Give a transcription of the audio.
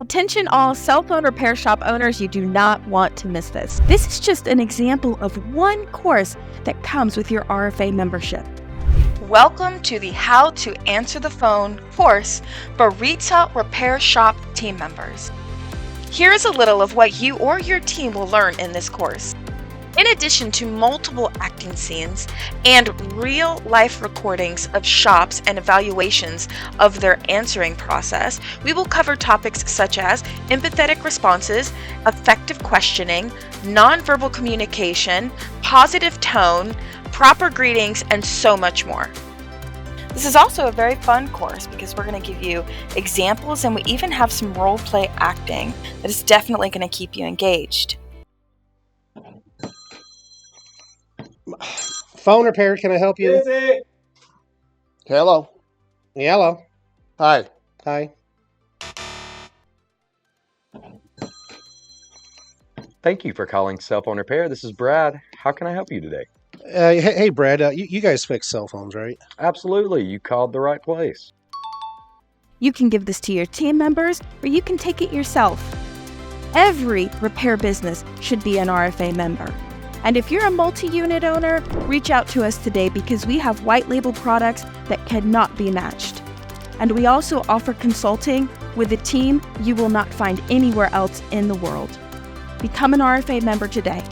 Attention all cell phone repair shop owners, you do not want to miss this. This is just an example of one course that comes with your RFA membership. Welcome to the How to Answer the Phone course for retail repair shop team members. Here is a little of what you or your team will learn in this course. In addition to multiple acting scenes and real-life recordings of shops and evaluations of their answering process, we will cover topics such as empathetic responses, effective questioning, nonverbal communication, positive tone, proper greetings, and so much more. This is also a very fun course because we're going to give you examples and we even have some role-play acting that is definitely going to keep you engaged. Phone repair, can I help you? Busy. Hello. Hello. Hi. Hi. Thank you for calling Cell Phone Repair. This is Brad. How can I help you today? Hey, Brad, you guys fix cell phones, right? Absolutely. You called the right place. You can give this to your team members or you can take it yourself. Every repair business should be an RFA member. And if you're a multi-unit owner, reach out to us today because we have white label products that cannot be matched. And we also offer consulting with a team you will not find anywhere else in the world. Become an RFA member today.